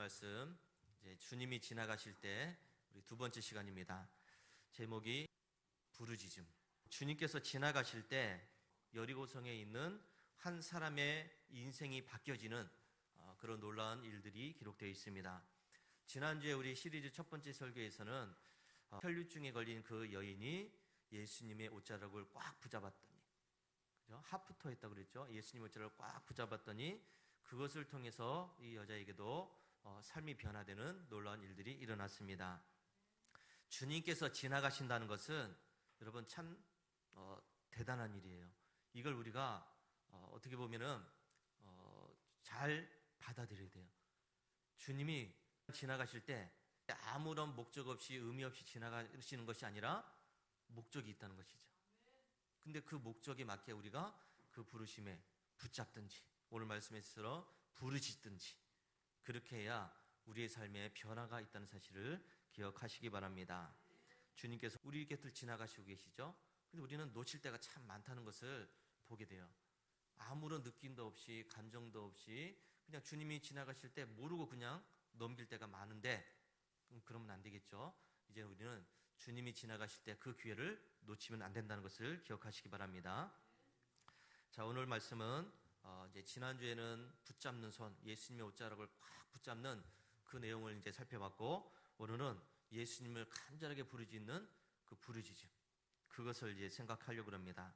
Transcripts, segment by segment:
말씀 이제 주님이 지나가실 때 우리 두 번째 시간입니다. 제목이 부르짖음. 주님께서 지나가실 때 여리고성에 있는 한 사람의 인생이 바뀌어지는 그런 놀라운 일들이 기록되어 있습니다. 지난주에 우리 시리즈 첫 번째 설교에서는 혈류증에 걸린 그 여인이 예수님의 옷자락을 꽉 붙잡았더니, 그죠? 하프터 했다고 그랬죠. 예수님의 옷자락을 꽉 붙잡았더니 그것을 통해서 이 여자에게도 삶이 변화되는 놀라운 일들이 일어났습니다. 주님께서 지나가신다는 것은 여러분 참 대단한 일이에요. 이걸 우리가 어떻게 보면은 잘 받아들여야 돼요. 주님이 지나가실 때 아무런 목적 없이 의미 없이 지나가시는 것이 아니라 목적이 있다는 것이죠. 근데 그 목적에 맞게 우리가 그 부르심에 붙잡든지, 오늘 말씀에서 부르짖든지 그렇게 해야 우리의 삶에 변화가 있다는 사실을 기억하시기 바랍니다. 주님께서 우리 곁을 지나가시고 계시죠. 근데 우리는 놓칠 때가 참 많다는 것을 보게 돼요. 아무런 느낌도 없이 감정도 없이 그냥 주님이 지나가실 때 모르고 그냥 넘길 때가 많은데, 그러면 안 되겠죠. 이제 우리는 주님이 지나가실 때 그 기회를 놓치면 안 된다는 것을 기억하시기 바랍니다. 자, 오늘 말씀은 이제 지난주에는 붙잡는 손, 예수님의 옷자락을 꽉 붙잡는 그 내용을 이제 살펴봤고, 오늘은 예수님을 간절하게 부르짖는 그 부르짖음, 그것을 이제 생각하려고 합니다.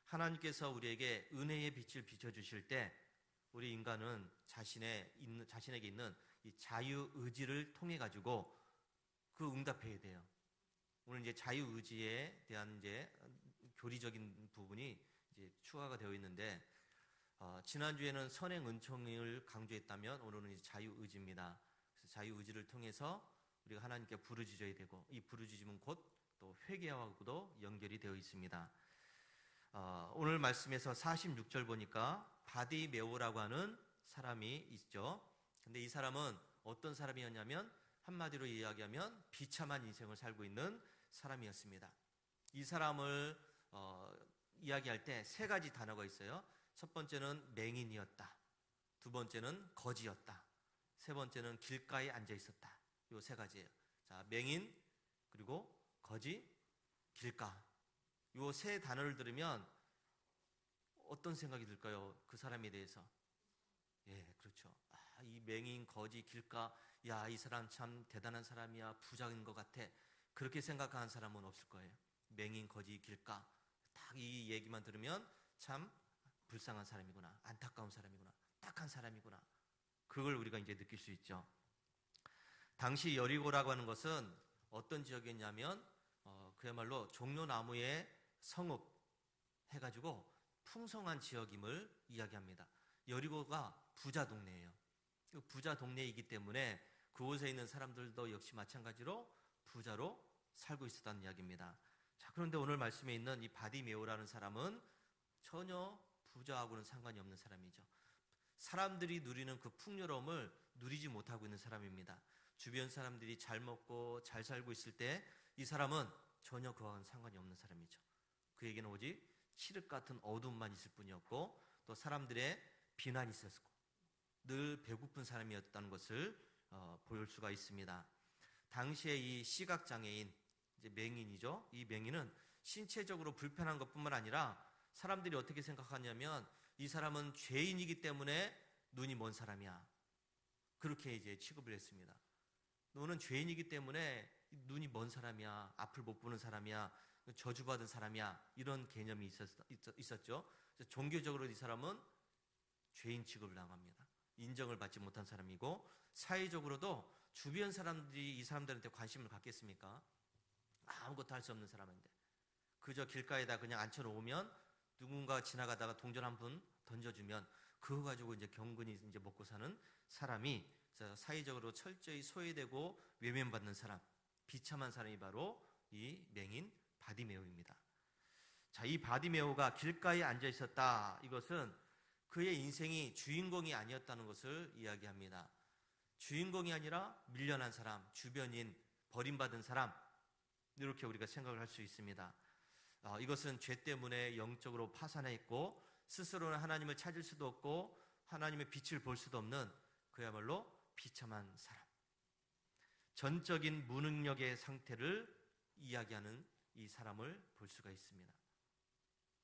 하나님께서 우리에게 은혜의 빛을 비춰주실 때 우리 인간은 자신에게 있는 이 자유의지를 통해 가지고 그 응답해야 돼요. 오늘 이제 자유의지에 대한 이제 교리적인 부분이 이제 추가가 되어 있는데, 지난주에는 선행 은총을 강조했다면 오늘은 이제 자유의지입니다. 그래서 자유의지를 통해서 우리가 하나님께 부르짖어야 되고, 이 부르짖음은 곧 또 회개하고도 연결이 되어 있습니다. 오늘 말씀에서 46절 보니까 바디메오라고 하는 사람이 있죠. 근데 이 사람은 어떤 사람이었냐면, 한마디로 이야기하면 비참한 인생을 살고 있는 사람이었습니다. 이 사람을 이야기할 때 세 가지 단어가 있어요. 첫 번째는 맹인이었다, 두 번째는 거지였다, 세 번째는 길가에 앉아 있었다. 이 세 가지예요. 자, 맹인, 그리고 거지, 길가. 이 세 단어를 들으면 어떤 생각이 들까요? 그 사람에 대해서. 예, 그렇죠. 이 맹인, 거지, 길가, 야, 이 사람 참 대단한 사람이야, 부자인 것 같아. 그렇게 생각하는 사람은 없을 거예요. 맹인, 거지, 길가. 딱 이 얘기만 들으면 참 불쌍한 사람이구나, 안타까운 사람이구나, 딱한 사람이구나. 그걸 우리가 이제 느낄 수 있죠. 당시 여리고라고 하는 것은 어떤 지역이었냐면, 그야말로 종려나무에 성읍 해가지고 풍성한 지역임을 이야기합니다. 여리고가 부자 동네예요. 부자 동네이기 때문에 그곳에 있는 사람들도 역시 마찬가지로 부자로 살고 있었다는 이야기입니다. 자, 그런데 오늘 말씀에 있는 이 바디메오라는 사람은 전혀 부자하고는 상관이 없는 사람이죠. 사람들이 누리는 그 풍요로움을 누리지 못하고 있는 사람입니다. 주변 사람들이 잘 먹고 잘 살고 있을 때 이 사람은 전혀 그와는 상관이 없는 사람이죠. 그에게는 오직 칠흑 같은 어둠만 있을 뿐이었고, 또 사람들의 비난이 있었고 늘 배고픈 사람이었다는 것을 볼 수가 있습니다. 당시에 이 시각장애인, 이제 맹인이죠. 이 맹인은 신체적으로 불편한 것뿐만 아니라 사람들이 어떻게 생각하냐면, 이 사람은 죄인이기 때문에 눈이 먼 사람이야, 그렇게 이제 취급을 했습니다. 너는 죄인이기 때문에 눈이 먼 사람이야, 앞을 못 보는 사람이야, 저주받은 사람이야, 이런 개념이 있었죠. 그래서 종교적으로 이 사람은 죄인 취급을 당합니다. 인정을 받지 못한 사람이고, 사회적으로도 주변 사람들이 이 사람들한테 관심을 갖겠습니까? 아무것도 할 수 없는 사람인데, 그저 길가에다 그냥 앉혀놓으면 누군가 지나가다가 동전 한 푼 던져주면 그거 가지고 이제 경근히 이제 먹고 사는 사람이, 사회적으로 철저히 소외되고 외면받는 사람, 비참한 사람이 바로 이 맹인 바디메오입니다. 자, 이 바디메오가 길가에 앉아 있었다. 이것은 그의 인생이 주인공이 아니었다는 것을 이야기합니다. 주인공이 아니라 밀려난 사람, 주변인, 버림받은 사람, 이렇게 우리가 생각을 할 수 있습니다. 이것은 죄 때문에 영적으로 파산해 있고, 스스로는 하나님을 찾을 수도 없고 하나님의 빛을 볼 수도 없는, 그야말로 비참한 사람, 전적인 무능력의 상태를 이야기하는 이 사람을 볼 수가 있습니다.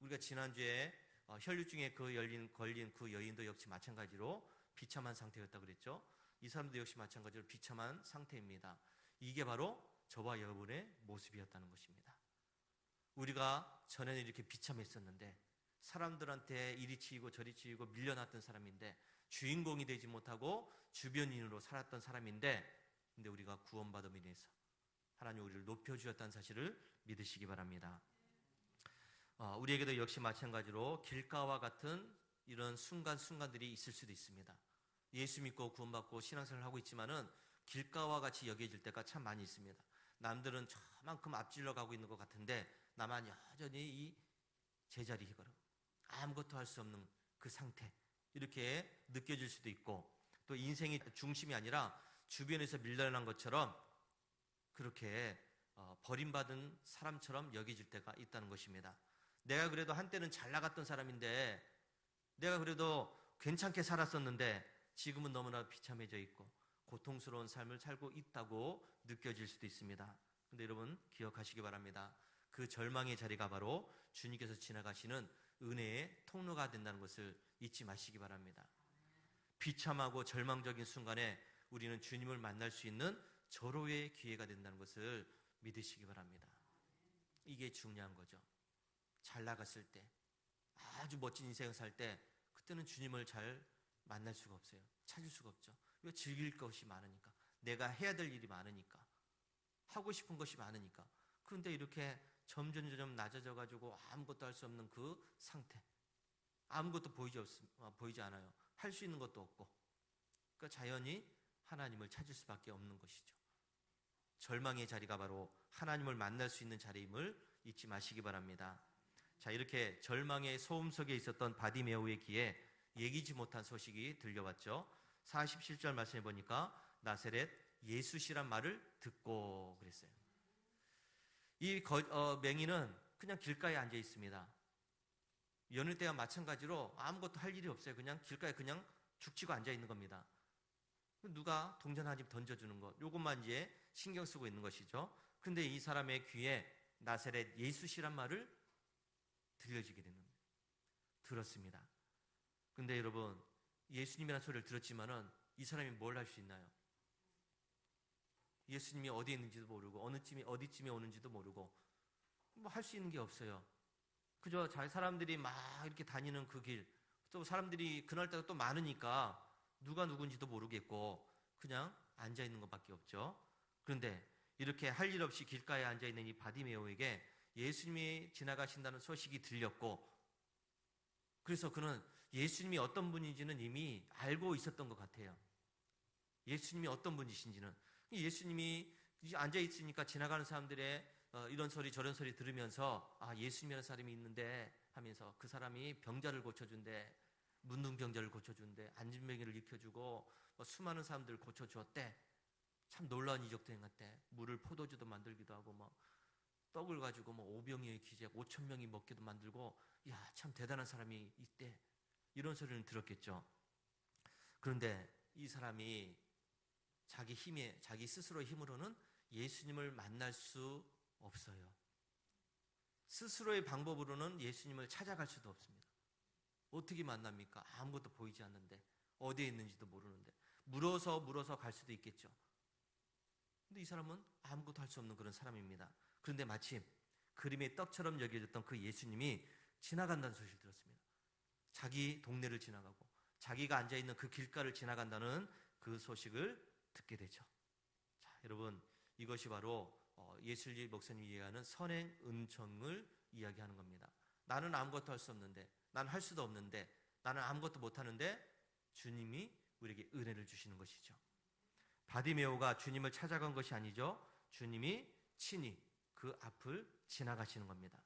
우리가 지난주에 혈류증에 걸린 그 여인도 역시 마찬가지로 비참한 상태였다고 그랬죠. 이 사람도 역시 마찬가지로 비참한 상태입니다. 이게 바로 저와 여러분의 모습이었다는 것입니다. 우리가 전에는 이렇게 비참했었는데, 사람들한테 이리 치이고 저리 치이고 밀려났던 사람인데, 주인공이 되지 못하고 주변인으로 살았던 사람인데, 근데 우리가 구원받음으로 인해서 하나님 우리를 높여주셨다는 사실을 믿으시기 바랍니다. 우리에게도 역시 마찬가지로 길가와 같은 이런 순간순간들이 있을 수도 있습니다. 예수 믿고 구원받고 신앙생활을 하고 있지만은 길가와 같이 여겨질 때가 참 많이 있습니다. 남들은 저만큼 앞질러 가고 있는 것 같은데 나만 여전히 이 제자리에 걸어 아무것도 할 수 없는 그 상태, 이렇게 느껴질 수도 있고, 또 인생의 중심이 아니라 주변에서 밀려난 것처럼 그렇게 버림받은 사람처럼 여겨질 때가 있다는 것입니다. 내가 그래도 한때는 잘 나갔던 사람인데, 내가 그래도 괜찮게 살았었는데 지금은 너무나 비참해져 있고 고통스러운 삶을 살고 있다고 느껴질 수도 있습니다. 그런데 여러분 기억하시기 바랍니다. 그 절망의 자리가 바로 주님께서 지나가시는 은혜의 통로가 된다는 것을 잊지 마시기 바랍니다. 비참하고 절망적인 순간에 우리는 주님을 만날 수 있는 절호의 기회가 된다는 것을 믿으시기 바랍니다. 이게 중요한 거죠. 잘 나갔을 때, 아주 멋진 인생을 살 때, 그때는 주님을 잘 만날 수가 없어요. 찾을 수가 없죠. 왜? 즐길 것이 많으니까, 내가 해야 될 일이 많으니까, 하고 싶은 것이 많으니까. 그런데 이렇게 점점 낮아져 가지고 아무것도 할 수 없는 그 상태, 아무것도 보이지 않아요. 할 수 있는 것도 없고, 그러니까 자연히 하나님을 찾을 수밖에 없는 것이죠. 절망의 자리가 바로 하나님을 만날 수 있는 자리임을 잊지 마시기 바랍니다. 자, 이렇게 절망의 소음 속에 있었던 바디메오의 귀에 예기치 못한 소식이 들려왔죠. 47절 말씀해 보니까 나사렛 예수시란 말을 듣고 그랬어요. 이 맹인은 그냥 길가에 앉아 있습니다. 여느 때와 마찬가지로 아무것도 할 일이 없어요. 그냥 길가에 그냥 죽치고 앉아 있는 겁니다. 누가 동전 한 집 던져주는 것, 요것만 이제 신경 쓰고 있는 것이죠. 근데 이 사람의 귀에 나사렛 예수시란 말을 들려지게 되는 거예요. 들었습니다. 근데 여러분, 예수님이라는 소리를 들었지만은 이 사람이 뭘 할 수 있나요? 예수님이 어디에 있는지도 모르고 어디쯤에 오는지도 모르고 뭐 할 수 있는 게 없어요. 그저 사람들이 막 이렇게 다니는 그 길, 또 사람들이 그날따라 또 많으니까 누가 누군지도 모르겠고 그냥 앉아 있는 것밖에 없죠. 그런데 이렇게 할 일 없이 길가에 앉아 있는 이 바디메오에게 예수님이 지나가신다는 소식이 들렸고, 그래서 그는 예수님이 어떤 분인지는 이미 알고 있었던 것 같아요. 예수님이 어떤 분이신지는. 예수님이 앉아 있으니까 지나가는 사람들의 이런 소리 저런 소리 들으면서 예수님이라는 사람이 있는데 하면서 그 사람이 병자를 고쳐준대, 문둥병자를 고쳐준대, 안진뱅이를 일으켜주고 수많은 사람들을 고쳐주었대. 참 놀라운 이적도 행했대. 물을 포도주도 만들기도 하고 떡을 가지고 오병이의 기적 5,000명이 먹게도 만들고, 야, 참 대단한 사람이 있대. 이런 소리는 들었겠죠. 그런데 이 사람이 자기 스스로의 힘으로는 예수님을 만날 수 없어요. 스스로의 방법으로는 예수님을 찾아갈 수도 없습니다. 어떻게 만납니까? 아무것도 보이지 않는데, 어디에 있는지도 모르는데. 물어서 갈 수도 있겠죠. 근데 이 사람은 아무것도 할 수 없는 그런 사람입니다. 그런데 마침 그림의 떡처럼 여겨졌던 그 예수님이 지나간다는 소식을 들었습니다. 자기 동네를 지나가고 자기가 앉아있는 그 길가를 지나간다는 그 소식을 듣게 되죠. 자, 여러분, 이것이 바로 예슬리 목사님이 이야기하는 선행 은총을 이야기하는 겁니다. 나는 아무것도 할 수 없는데, 나는 할 수도 없는데, 나는 아무것도 못하는데 주님이 우리에게 은혜를 주시는 것이죠. 바디메오가 주님을 찾아간 것이 아니죠. 주님이 친히 그 앞을 지나가시는 겁니다.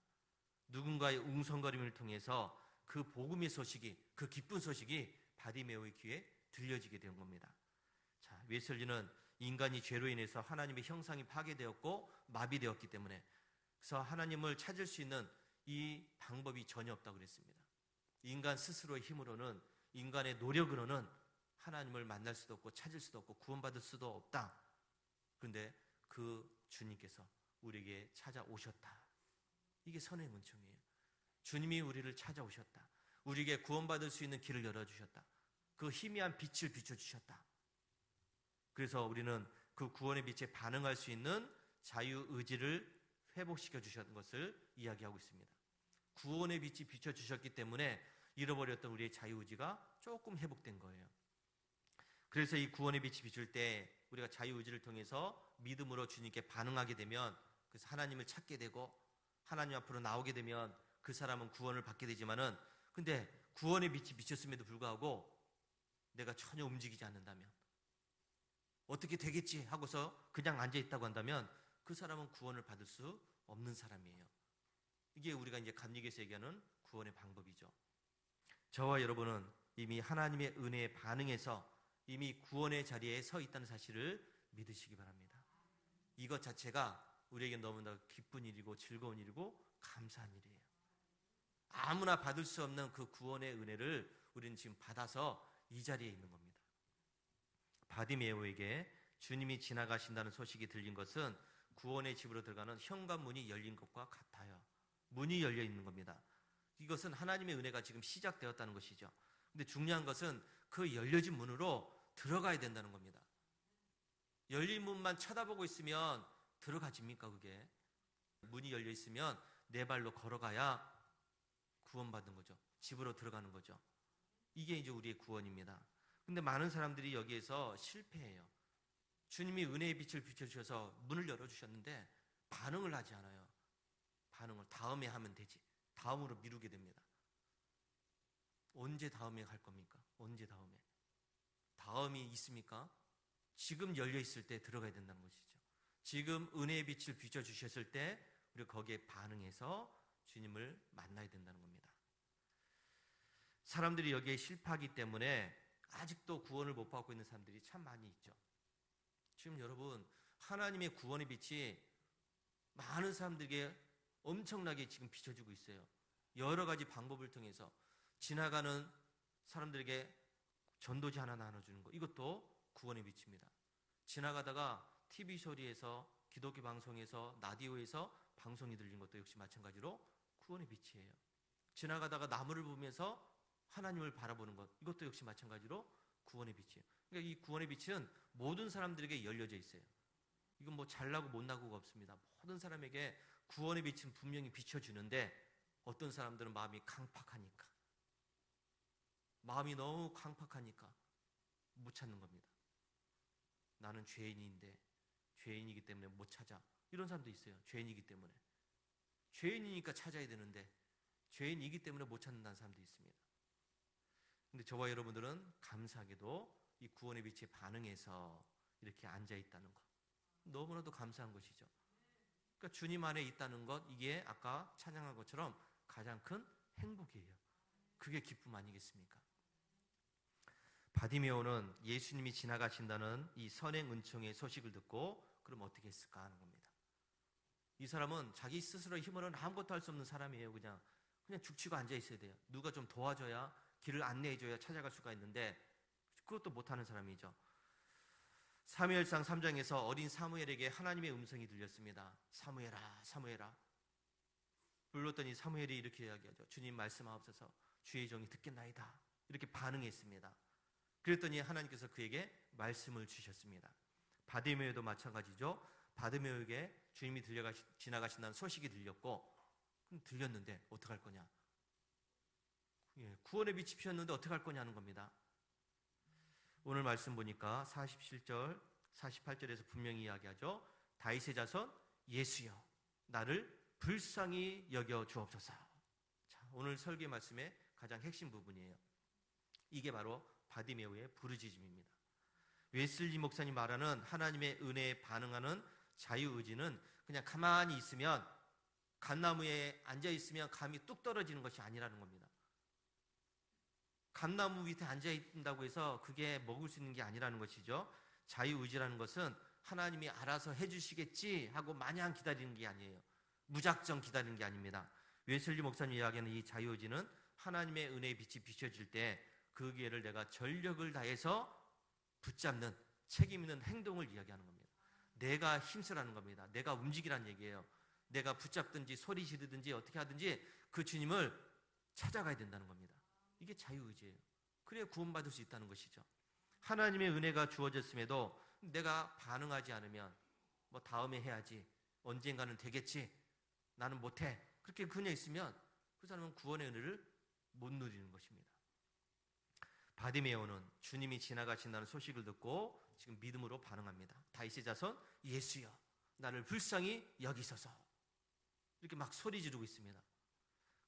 누군가의 웅성거림을 통해서 그 복음의 소식이, 그 기쁜 소식이 바디메오의 귀에 들려지게 된 겁니다. 자, 웨슬리는 인간이 죄로 인해서 하나님의 형상이 파괴되었고 마비되었기 때문에, 그래서 하나님을 찾을 수 있는 이 방법이 전혀 없다고 그랬습니다. 인간 스스로의 힘으로는, 인간의 노력으로는 하나님을 만날 수도 없고 찾을 수도 없고 구원받을 수도 없다. 그런데 그 주님께서 우리에게 찾아오셨다. 이게 선의 은총이에요. 주님이 우리를 찾아오셨다. 우리에게 구원받을 수 있는 길을 열어주셨다. 그 희미한 빛을 비춰주셨다. 그래서 우리는 그 구원의 빛에 반응할 수 있는 자유의지를 회복시켜 주셨던 것을 이야기하고 있습니다. 구원의 빛이 비춰주셨기 때문에 잃어버렸던 우리의 자유의지가 조금 회복된 거예요. 그래서 이 구원의 빛이 비출 때 우리가 자유의지를 통해서 믿음으로 주님께 반응하게 되면, 그래서 하나님을 찾게 되고 하나님 앞으로 나오게 되면 그 사람은 구원을 받게 되지만은, 근데 구원의 빛이 비쳤음에도 불구하고 내가 전혀 움직이지 않는다면, 어떻게 되겠지 하고서 그냥 앉아있다고 한다면 그 사람은 구원을 받을 수 없는 사람이에요. 이게 우리가 이제 감리교에서 얘기하는 구원의 방법이죠. 저와 여러분은 이미 하나님의 은혜에 반응해서 이미 구원의 자리에 서 있다는 사실을 믿으시기 바랍니다. 이것 자체가 우리에게 너무나 기쁜 일이고 즐거운 일이고 감사한 일이에요. 아무나 받을 수 없는 그 구원의 은혜를 우리는 지금 받아서 이 자리에 있는 겁니다. 바디메오에게 주님이 지나가신다는 소식이 들린 것은 구원의 집으로 들어가는 현관문이 열린 것과 같아요. 문이 열려 있는 겁니다. 이것은 하나님의 은혜가 지금 시작되었다는 것이죠. 근데 중요한 것은 그 열려진 문으로 들어가야 된다는 겁니다. 열린 문만 쳐다보고 있으면 들어가집니까? 그게 문이 열려 있으면 내 발로 걸어가야 구원받는 거죠. 집으로 들어가는 거죠. 이게 이제 우리의 구원입니다. 근데 많은 사람들이 여기에서 실패해요. 주님이 은혜의 빛을 비춰주셔서 문을 열어주셨는데 반응을 하지 않아요. 반응을 다음에 하면 되지. 다음으로 미루게 됩니다. 언제 다음에 갈 겁니까? 언제 다음에? 다음이 있습니까? 지금 열려 있을 때 들어가야 된다는 것이죠. 지금 은혜의 빛을 비춰주셨을 때 우리가 거기에 반응해서 주님을 만나야 된다는 겁니다. 사람들이 여기에 실패하기 때문에 아직도 구원을 못 받고 있는 사람들이 참 많이 있죠. 지금 여러분, 하나님의 구원의 빛이 많은 사람들에게 엄청나게 지금 비춰지고 있어요. 여러 가지 방법을 통해서 지나가는 사람들에게 전도지 하나 나눠주는 것, 이것도 구원의 빛입니다. 지나가다가 TV 소리에서, 기독교 방송에서, 라디오에서 방송이 들린 것도 역시 마찬가지로 구원의 빛이에요. 지나가다가 나무를 보면서 하나님을 바라보는 것, 이것도 역시 마찬가지로 구원의 빛이에요. 그러니까 이 구원의 빛은 모든 사람들에게 열려져 있어요. 이건 뭐 잘나고 못나고가 없습니다. 모든 사람에게 구원의 빛은 분명히 비춰주는데, 어떤 사람들은 마음이 강팍하니까, 마음이 너무 강팍하니까 못 찾는 겁니다. 나는 죄인인데, 죄인이기 때문에 못 찾아, 이런 사람도 있어요. 죄인이기 때문에. 죄인이니까 찾아야 되는데 죄인이기 때문에 못 찾는다는 사람도 있습니다. 근데 저와 여러분들은 감사하게도 이 구원의 빛에 반응해서 이렇게 앉아있다는 것, 너무나도 감사한 것이죠. 그러니까 주님 안에 있다는 것, 이게 아까 찬양한 것처럼 가장 큰 행복이에요. 그게 기쁨 아니겠습니까? 바디메오는 예수님이 지나가신다는 이 선행 은총의 소식을 듣고 그럼 어떻게 했을까 하는 겁니다. 이 사람은 자기 스스로의 힘으로는 아무것도 할 수 없는 사람이에요. 그냥 죽치고 앉아 있어야 돼요. 누가 좀 도와줘야, 길을 안내해줘야 찾아갈 수가 있는데 그것도 못하는 사람이죠. 사무엘상 3장에서 어린 사무엘에게 하나님의 음성이 들렸습니다. 사무엘아, 사무엘아. 불렀더니 사무엘이 이렇게 이야기하죠. 주님 말씀하옵소서, 주의 종이 듣겠나이다. 이렇게 반응했습니다. 그랬더니 하나님께서 그에게 말씀을 주셨습니다. 바디메오도 마찬가지죠. 바디메오에게 주님이 지나가신다는 소식이 들렸고, 그럼 들렸는데 어떡할 거냐? 구원의 빛이 피었는데 어떡할 거냐 하는 겁니다. 오늘 말씀 보니까 47절, 48절에서 분명히 이야기하죠. 다윗의 자손 예수여, 나를 불쌍히 여겨 주옵소서. 자, 오늘 설교 말씀의 가장 핵심 부분이에요. 이게 바로 바디메오의 부르짖음입니다. 웨슬리 목사님 말하는 하나님의 은혜에 반응하는 자유의지는 그냥 가만히 있으면, 감나무에 앉아있으면 감이 뚝 떨어지는 것이 아니라는 겁니다. 감나무 밑에 앉아있다고 해서 그게 먹을 수 있는 게 아니라는 것이죠. 자유의지라는 것은 하나님이 알아서 해주시겠지 하고 마냥 기다리는 게 아니에요. 무작정 기다리는 게 아닙니다. 웨슬리 목사님 이야기하는 이 자유의지는 하나님의 은혜의 빛이 비춰질 때 그 기회를 내가 전력을 다해서 붙잡는 책임 있는 행동을 이야기하는 겁니다. 내가 힘쓰라는 겁니다. 내가 움직이라는 얘기예요. 내가 붙잡든지 소리 지르든지 어떻게 하든지 그 주님을 찾아가야 된다는 겁니다. 이게 자유의지예요. 그래야 구원받을 수 있다는 것이죠. 하나님의 은혜가 주어졌음에도 내가 반응하지 않으면 뭐 다음에 해야지, 언젠가는 되겠지, 나는 못해, 그렇게 그냥 있으면 그 사람은 구원의 은혜를 못 누리는 것입니다. 바디메오는 주님이 지나가신다는 소식을 듣고 지금 믿음으로 반응합니다. 다윗의 자손 예수여 나를 불쌍히 여기소서, 이렇게 막 소리 지르고 있습니다.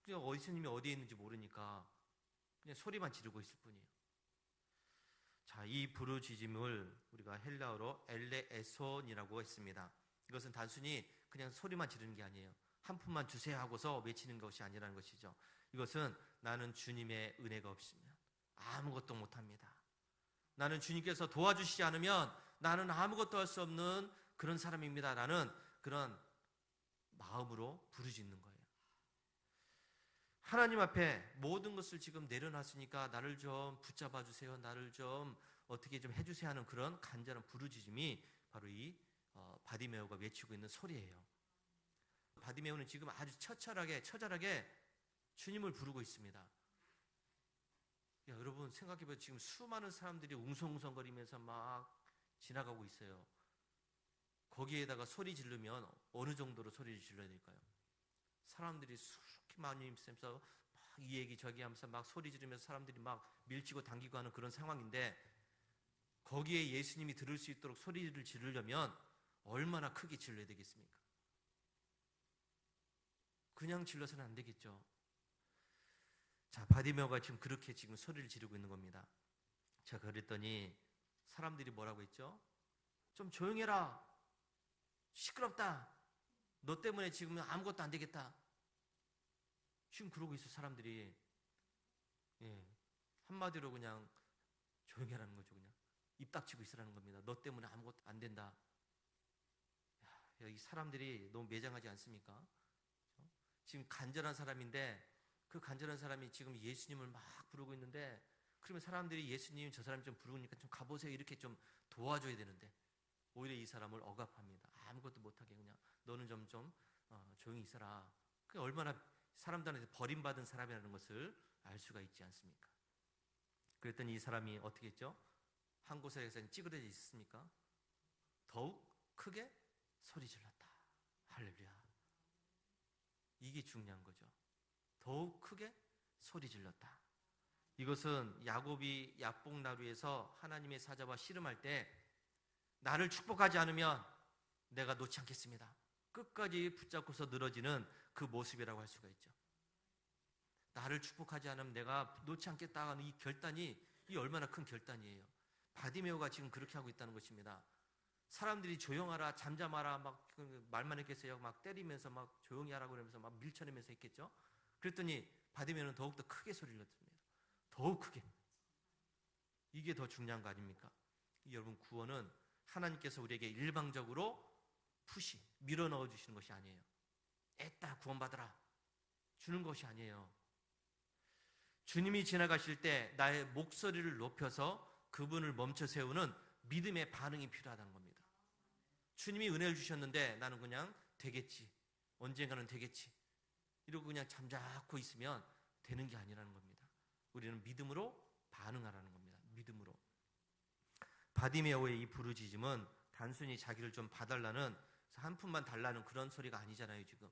그냥 예수님이 어디에 있는지 모르니까 그냥 소리만 지르고 있을 뿐이에요. 자, 이 부르짖음을 우리가 헬라어로 엘레에손이라고 했습니다. 이것은 단순히 그냥 소리만 지르는 게 아니에요. 한 푼만 주세요 하고서 외치는 것이 아니라는 것이죠. 이것은 나는 주님의 은혜가 없으면 아무것도 못합니다. 나는 주님께서 도와주시지 않으면 나는 아무것도 할 수 없는 그런 사람입니다 라는 그런 마음으로 부르짖는 거예요. 하나님 앞에 모든 것을 지금 내려놨으니까 나를 좀 붙잡아 주세요, 나를 좀 어떻게 좀 해주세요 하는 그런 간절한 부르짖음이 바로 이 바디메오가 외치고 있는 소리예요. 바디메오는 지금 아주 처절하게 주님을 부르고 있습니다. 야, 여러분 생각해보세요. 지금 수많은 사람들이 웅성웅성거리면서 막 지나가고 있어요. 거기에다가 소리 지르면 어느 정도로 소리를 질러야 될까요? 사람들이 수렇게 많이 있으면서 막 이 얘기 저기 하면서 막 소리 지르면서 사람들이 막 밀치고 당기고 하는 그런 상황인데, 거기에 예수님이 들을 수 있도록 소리를 지르려면 얼마나 크게 질러야 되겠습니까? 그냥 질러서는 안 되겠죠. 자, 바디메오가 지금 그렇게 지금 소리를 지르고 있는 겁니다. 제가 그랬더니 사람들이 뭐라고 했죠? 좀 조용해라, 시끄럽다, 너 때문에 지금 아무것도 안 되겠다, 지금 그러고 있어 사람들이. 예, 한마디로 그냥 조용해라는 거죠. 그냥 입 닥치고 있으라는 겁니다. 너 때문에 아무것도 안 된다. 야, 이 사람들이 너무 매장하지 않습니까? 지금 간절한 사람인데 그 간절한 사람이 지금 예수님을 막 부르고 있는데, 그러면 사람들이 예수님 저 사람 좀 부르니까 좀 가보세요 이렇게 좀 도와줘야 되는데 오히려 이 사람을 억압합니다. 아무것도 못하게 그냥 너는 좀 조용히 있어라. 그게 얼마나 사람들한테 버림받은 사람이라는 것을 알 수가 있지 않습니까? 그랬더니 이 사람이 어떻게 했죠? 한 곳에서 찌그러져 있었습니까? 더욱 크게 소리 질렀다. 할렐루야. 이게 중요한 거죠. 더욱 크게 소리 질렀다. 이것은 야곱이 야복나루에서 하나님의 사자와 씨름할 때 나를 축복하지 않으면 내가 놓지 않겠습니다, 끝까지 붙잡고서 늘어지는 그 모습이라고 할 수가 있죠. 나를 축복하지 않으면 내가 놓지 않겠다 하는 이 결단이, 이 얼마나 큰 결단이에요. 바디메오가 지금 그렇게 하고 있다는 것입니다. 사람들이 조용하라, 잠잠하라 막 말만 했겠어요. 막 때리면서 막 조용히 하라고 그러면서 막 밀쳐내면서 했겠죠. 그랬더니 바디메오는 더욱더 크게 소리를 냈습니다. 더욱 크게. 이게 더 중요한 거 아닙니까? 여러분, 구원은 하나님께서 우리에게 일방적으로 푸시 밀어 넣어 주시는 것이 아니에요. 애따 구원받으라 주는 것이 아니에요. 주님이 지나가실 때 나의 목소리를 높여서 그분을 멈춰 세우는 믿음의 반응이 필요하다는 겁니다. 주님이 은혜를 주셨는데 나는 그냥 되겠지, 언젠가는 되겠지 이러고 그냥 잠자코 있으면 되는 게 아니라는 겁니다. 우리는 믿음으로 반응하라는 겁니다. 믿음으로. 바디메오의 이 부르짖음은 단순히 자기를 좀 봐달라는, 한 푼만 달라는 그런 소리가 아니잖아요. 지금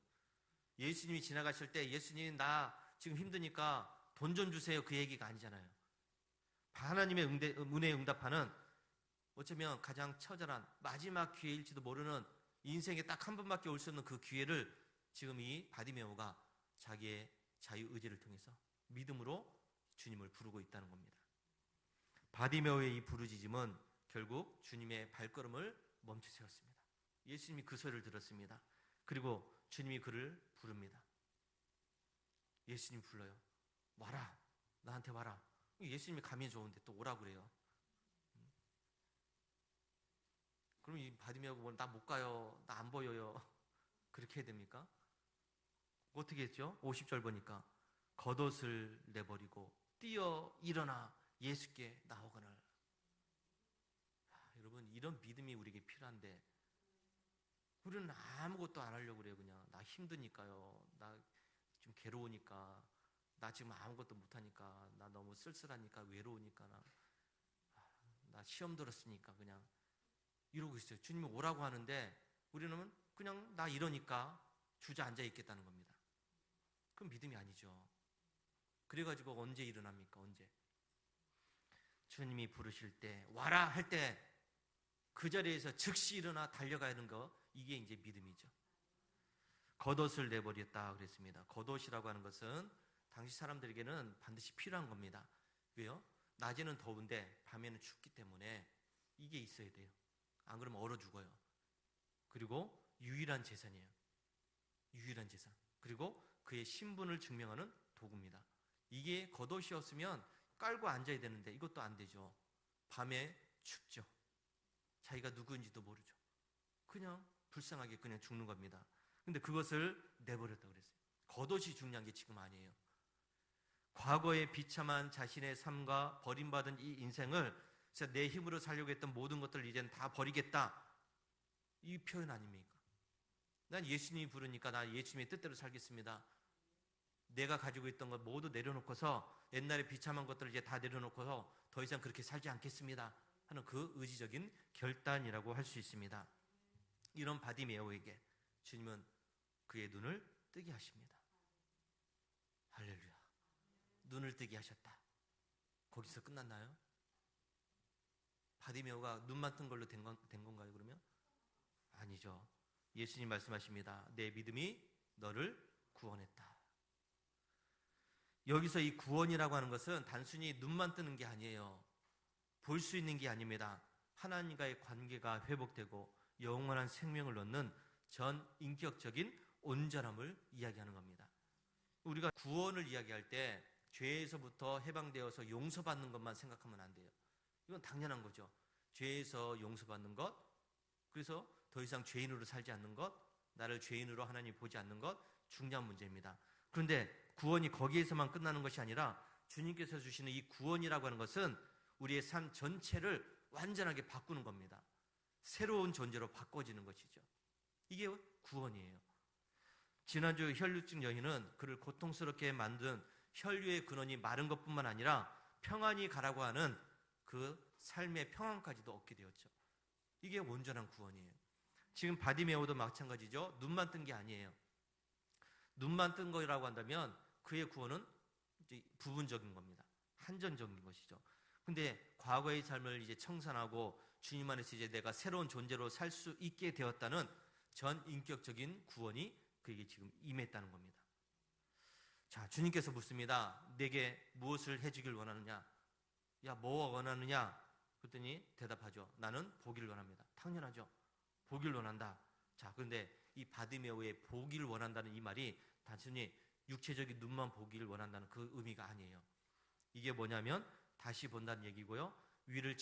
예수님이 지나가실 때 예수님 나 지금 힘드니까 돈 좀 주세요 그 얘기가 아니잖아요. 하나님의 은혜에 응답하는 어쩌면 가장 처절한 마지막 기회일지도 모르는, 인생에 딱 한 번밖에 올 수 없는 그 기회를 지금 이 바디메오가 자기의 자유의지를 통해서 믿음으로 주님을 부르고 있다는 겁니다. 바디메오의 이 부르짖음은 결국 주님의 발걸음을 멈춰 세웠습니다. 예수님이 그 소리를 들었습니다. 그리고 주님이 그를 부릅니다. 예수님 불러요. 와라, 나한테 와라. 예수님이 감이 좋은데 또 오라고 그래요. 그럼 이 바디메오가 뭐, 나 못 가요, 나 안 보여요, 그렇게 해야 됩니까? 어떻게 했죠? 50절 보니까 겉옷을 내버리고 뛰어 일어나 예수께 나오거늘. 여러분, 이런 믿음이 우리에게 필요한데 우리는 아무것도 안 하려고 그래요. 그냥 나 힘드니까요, 나 좀 괴로우니까, 나 지금 아무것도 못하니까, 나 너무 쓸쓸하니까, 외로우니까, 나 시험 들었으니까 그냥 이러고 있어요. 주님이 오라고 하는데 우리는 그냥 나 이러니까 주저앉아 있겠다는 겁니다. 그건 믿음이 아니죠. 그래가지고 언제 일어납니까? 언제? 주님이 부르실 때, 와라 할 때 그 자리에서 즉시 일어나 달려가는 거, 이게 이제 믿음이죠. 겉옷을 내버렸다 그랬습니다. 겉옷이라고 하는 것은 당시 사람들에게는 반드시 필요한 겁니다. 왜요? 낮에는 더운데 밤에는 춥기 때문에 이게 있어야 돼요. 안 그러면 얼어 죽어요. 그리고 유일한 재산이에요. 유일한 재산. 그리고 그의 신분을 증명하는 도구입니다. 이게 겉옷이었으면 깔고 앉아야 되는데 이것도 안 되죠. 밤에 춥죠. 자기가 누구인지도 모르죠. 그냥 불쌍하게 그냥 죽는 겁니다. 근데 그것을 내버렸다고 그랬어요. 겉옷이 중요한 게 지금 아니에요. 과거에 비참한 자신의 삶과 버림받은 이 인생을, 그래서 내 힘으로 살려고 했던 모든 것들을 이제는 다 버리겠다, 이 표현 아닙니까? 난 예수님이 부르니까 나 예수님의 뜻대로 살겠습니다. 내가 가지고 있던 것 모두 내려놓고서, 옛날에 비참한 것들을 이제 다 내려놓고서 더 이상 그렇게 살지 않겠습니다 하는 그 의지적인 결단이라고 할 수 있습니다. 이런 바디메오에게 주님은 그의 눈을 뜨게 하십니다. 할렐루야. 눈을 뜨게 하셨다. 거기서 끝났나요? 바디메오가 눈만 뜬 걸로 된 건가요, 그러면? 아니죠. 예수님 말씀하십니다. 내 믿음이 너를 구원했다. 여기서 이 구원이라고 하는 것은 단순히 눈만 뜨는 게 아니에요. 볼 수 있는 게 아닙니다. 하나님과의 관계가 회복되고 영원한 생명을 얻는 전 인격적인 온전함을 이야기하는 겁니다. 우리가 구원을 이야기할 때 죄에서부터 해방되어서 용서받는 것만 생각하면 안 돼요. 이건 당연한 거죠. 죄에서 용서받는 것, 그래서 더 이상 죄인으로 살지 않는 것, 나를 죄인으로 하나님 보지 않는 것, 중요한 문제입니다. 그런데 구원이 거기에서만 끝나는 것이 아니라 주님께서 주시는 이 구원이라고 하는 것은 우리의 삶 전체를 완전하게 바꾸는 겁니다. 새로운 존재로 바꿔지는 것이죠. 이게 구원이에요. 지난주 혈류증 여인은 그를 고통스럽게 만든 혈류의 근원이 마른 것뿐만 아니라 평안히 가라고 하는 그 삶의 평안까지도 얻게 되었죠. 이게 온전한 구원이에요. 지금 바디메오도 마찬가지죠. 눈만 뜬 게 아니에요. 눈만 뜬 거라고 한다면 그의 구원은 이제 부분적인 겁니다. 한전적인 것이죠. 근데 과거의 삶을 이제 청산하고 주님 안에서 이제 내가 새로운 존재로 살 수 있게 되었다는 전 인격적인 구원이 그에게 지금 임했다는 겁니다. 자, 주님께서 묻습니다. 내게 무엇을 해주길 원하느냐? 야, 뭐 원하느냐? 그랬더니 대답하죠. 나는 보기를 원합니다. 당연하죠. 보기를 원한다. 자, 그런데 이 바디메오의 보기를 원한다는 이 말이 단순히 육체적인 눈만 보기를 원한다는 그 의미가 아니에요. 이게 뭐냐면 다시 본다는 얘기고요. 위를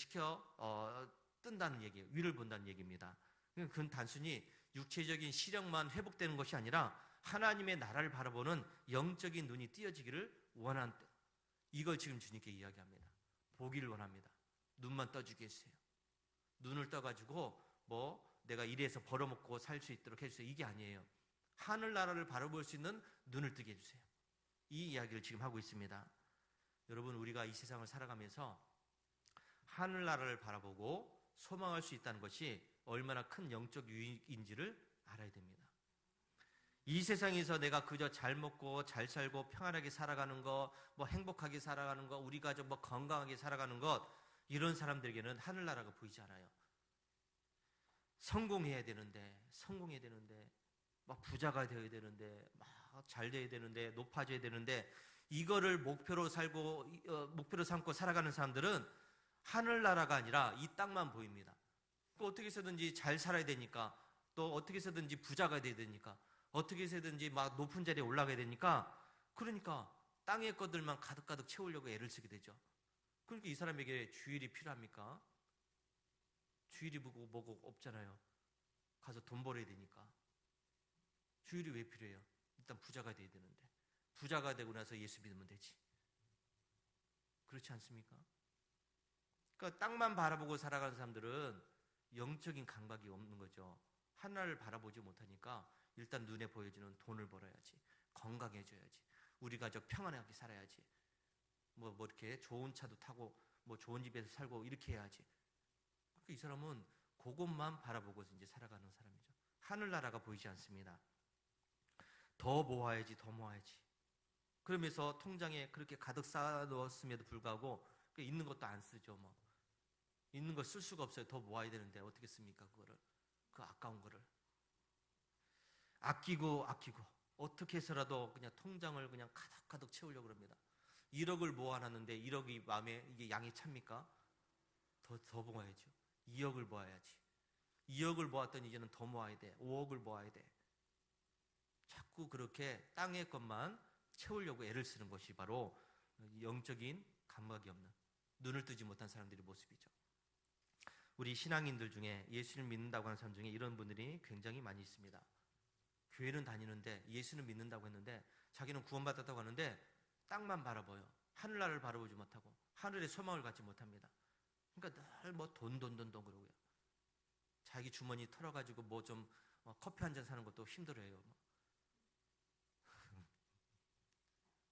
뜬다는 얘기예요. 위를 본다는 얘기입니다. 그건 단순히 육체적인 시력만 회복되는 것이 아니라 하나님의 나라를 바라보는 영적인 눈이 띄어지기를 원하는 때, 이걸 지금 주님께 이야기합니다. 보기를 원합니다. 눈만 떠주게 해주세요. 눈을 떠가지고 뭐 내가 이래서 벌어먹고 살 수 있도록 해주세요. 이게 아니에요. 하늘나라를 바라볼 수 있는 눈을 뜨게 해주세요. 이 이야기를 지금 하고 있습니다. 여러분, 우리가 이 세상을 살아가면서 하늘나라를 바라보고 소망할 수 있다는 것이 얼마나 큰 영적 유익인지를 알아야 됩니다. 이 세상에서 내가 그저 잘 먹고 잘 살고 평안하게 살아가는 것, 뭐 행복하게 살아가는 것, 우리 가족 뭐 건강하게 살아가는 것, 이런 사람들에게는 하늘나라가 보이지 않아요. 성공해야 되는데 막 부자가 되어야 되는데 막 잘 돼야 되는데 높아져야 되는데, 이거를 목표로 삼고 살아가는 사람들은 하늘나라가 아니라 이 땅만 보입니다. 어떻게 해서든지 잘 살아야 되니까, 또 어떻게 해서든지 부자가 돼야 되니까, 어떻게 해서든지 막 높은 자리에 올라가야 되니까, 그러니까 땅의 것들만 가득가득 채우려고 애를 쓰게 되죠. 그러니까 이 사람에게 주일이 필요합니까? 주일이 뭐고 없잖아요. 가서 돈 벌어야 되니까. 주일이 왜 필요해요? 일단 부자가 돼야 되는데, 부자가 되고 나서 예수 믿으면 되지. 그렇지 않습니까? 그러니까 땅만 바라보고 살아가는 사람들은 영적인 감각이 없는 거죠. 하나를 바라보지 못하니까 일단 눈에 보여지는 돈을 벌어야지, 건강해져야지, 우리 가족 평안하게 살아야지, 뭐 이렇게 좋은 차도 타고 뭐 좋은 집에서 살고 이렇게 해야지. 이 사람은 그것만 바라보고 이제 살아가는 사람이죠. 하늘나라가 보이지 않습니다. 더 모아야지, 더 모아야지. 그러면서 통장에 그렇게 가득 쌓아 넣었음에도 불구하고 있는 것도 안 쓰죠. 뭐 있는 거 쓸 수가 없어요. 더 모아야 되는데 어떻게 씁니까? 그거를, 그 아까운 거를 아끼고 어떻게 해서라도 그냥 통장을 그냥 가득 채우려고 그럽니다. 1억을 모아놨는데 1억이 마음에 이게 양이 찹니까? 더 모아야죠. 2억을 모아야지. 2억을 모았더니 이제는 더 모아야 돼. 5억을 모아야 돼. 자꾸 그렇게 땅의 것만 채우려고 애를 쓰는 것이 바로 영적인 감각이 없는, 눈을 뜨지 못한 사람들의 모습이죠. 우리 신앙인들 중에, 예수를 믿는다고 하는 사람 중에 이런 분들이 굉장히 많이 있습니다. 교회는 다니는데 예수는 믿는다고 했는데 자기는 구원받았다고 하는데 땅만 바라봐요. 하늘나라를 바라보지 못하고 하늘의 소망을 갖지 못합니다. 그러니까 늘 뭐 돈 그러고요. 자기 주머니 털어가지고 뭐 좀 커피 한 잔 사는 것도 힘들어해요.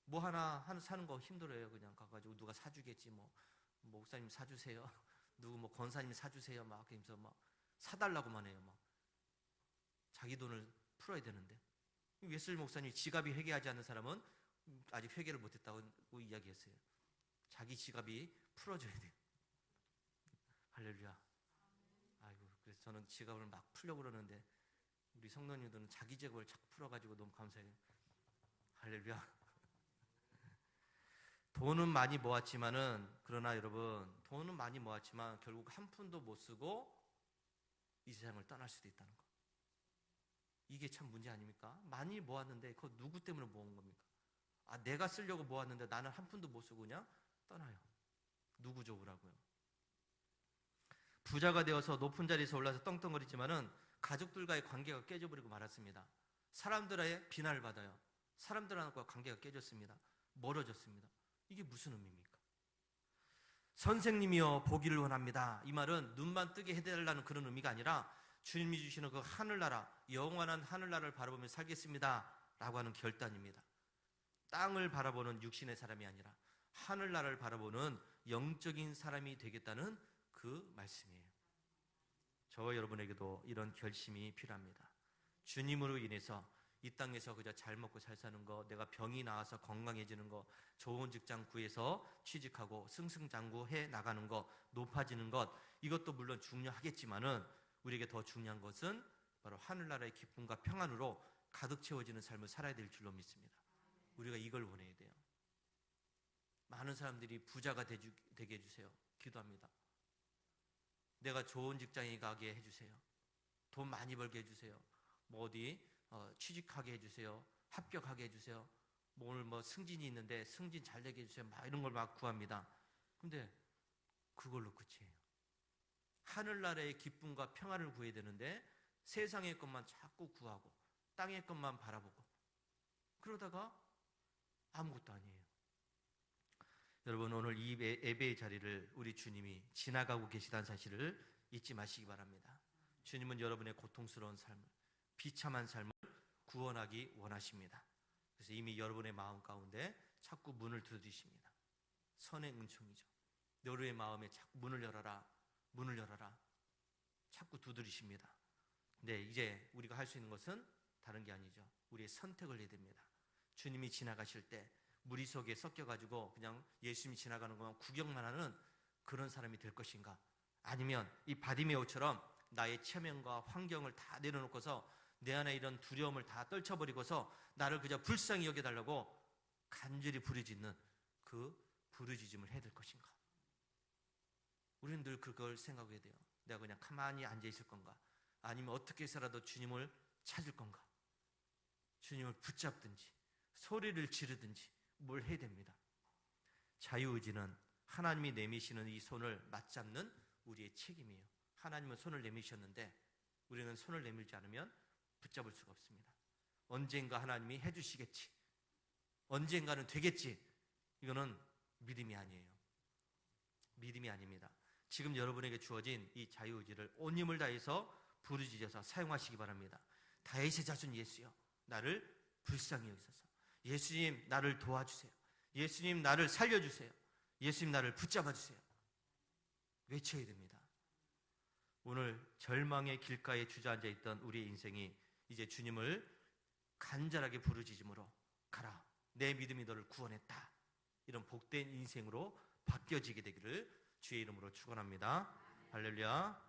뭐 하나 사는 거 힘들어요. 그냥 가가지고 누가 사주겠지, 뭐 목사님 사주세요, 누구 뭐 권사님 사주세요, 막 그러면서 막 사달라고만 해요. 막 자기 돈을 풀어야 되는데, 웨슬리 목사님 지갑이 회개하지 않는 사람은 아직 회개를 못했다고 이야기했어요. 자기 지갑이 풀어져야 돼요. 할렐루야. 아이고, 그래서 저는 지갑을 막 풀려고 그러는데 우리 성도님들은 자기 지갑을 자꾸 풀어가지고 너무 감사해요. 할렐루야. 돈은 많이 모았지만은, 그러나 여러분, 돈은 많이 모았지만 결국 한 푼도 못 쓰고 이 세상을 떠날 수도 있다는 거. 이게 참 문제 아닙니까? 많이 모았는데 그거 누구 때문에 모은 겁니까? 아, 내가 쓰려고 모았는데 나는 한 푼도 못 쓰고 그냥 떠나요. 누구 좋으라고요? 부자가 되어서 높은 자리에서 올라서 떵떵거리지만은 가족들과의 관계가 깨져버리고 말았습니다. 사람들의 비난을 받아요. 사람들과 관계가 깨졌습니다. 멀어졌습니다. 이게 무슨 의미입니까? 선생님이여 보기를 원합니다. 이 말은 눈만 뜨게 해달라는 그런 의미가 아니라 주님이 주시는 그 하늘나라, 영원한 하늘나라를 바라보며 살겠습니다 라고 하는 결단입니다. 땅을 바라보는 육신의 사람이 아니라 하늘나라를 바라보는 영적인 사람이 되겠다는 그 말씀이에요. 저와 여러분에게도 이런 결심이 필요합니다. 주님으로 인해서 이 땅에서 그저 잘 먹고 잘 사는 거, 내가 병이 나와서 건강해지는 거, 좋은 직장 구해서 취직하고 승승장구해 나가는 거, 높아지는 것, 이것도 물론 중요하겠지만은 우리에게 더 중요한 것은 바로 하늘나라의 기쁨과 평안으로 가득 채워지는 삶을 살아야 될 줄로 믿습니다. 우리가 이걸 원해야 돼요. 많은 사람들이 부자가 되게 해주세요. 기도합니다. 내가 좋은 직장에 가게 해주세요. 돈 많이 벌게 해주세요. 뭐 어디 취직하게 해주세요. 합격하게 해주세요. 뭐 오늘 뭐 승진이 있는데 승진 잘 되게 해주세요. 막 이런 걸 막 구합니다. 근데 그걸로 끝이에요. 하늘나라의 기쁨과 평안을 구해야 되는데 세상의 것만 자꾸 구하고 땅의 것만 바라보고 그러다가 아무것도 아니에요. 여러분, 오늘 이 예배의 자리를 우리 주님이 지나가고 계시다는 사실을 잊지 마시기 바랍니다. 주님은 여러분의 고통스러운 삶을, 비참한 삶을 구원하기 원하십니다. 그래서 이미 여러분의 마음 가운데 자꾸 문을 두드리십니다. 선의 은총이죠. 너의 마음에 자꾸 문을 열어라, 문을 열어라, 자꾸 두드리십니다. 근데 이제 우리가 할 수 있는 것은 다른 게 아니죠. 우리의 선택을 해야 됩니다. 주님이 지나가실 때 무리 속에 섞여가지고 그냥 예수님이 지나가는 것만 구경만 하는 그런 사람이 될 것인가? 아니면 이 바디메오처럼 나의 체면과 환경을 다 내려놓고서 내 안에 이런 두려움을 다 떨쳐버리고서 나를 그저 불쌍히 여겨달라고 간절히 부르짖는 그 부르짖음을 해야 될 것인가? 우리는 늘 그걸 생각해야 돼요. 내가 그냥 가만히 앉아있을 건가? 아니면 어떻게 해서라도 주님을 찾을 건가? 주님을 붙잡든지 소리를 지르든지 뭘 해야 됩니다. 자유의지는 하나님이 내미시는 이 손을 맞잡는 우리의 책임이에요. 하나님은 손을 내미셨는데 우리는 손을 내밀지 않으면 붙잡을 수가 없습니다. 언젠가 하나님이 해주시겠지, 언젠가는 되겠지, 이거는 믿음이 아니에요. 믿음이 아닙니다. 지금 여러분에게 주어진 이 자유의지를 온 힘을 다해서 부르짖어서 사용하시기 바랍니다. 다윗의 자손 예수여, 나를 불쌍히 여기소서. 예수님, 나를 도와주세요. 예수님, 나를 살려주세요. 예수님, 나를 붙잡아주세요. 외쳐야 됩니다. 오늘 절망의 길가에 주저앉아 있던 우리의 인생이 이제 주님을 간절하게 부르짖음으로 가라, 내 믿음이 너를 구원했다, 이런 복된 인생으로 바뀌어지게 되기를 주의 이름으로 축원합니다. 할렐루야.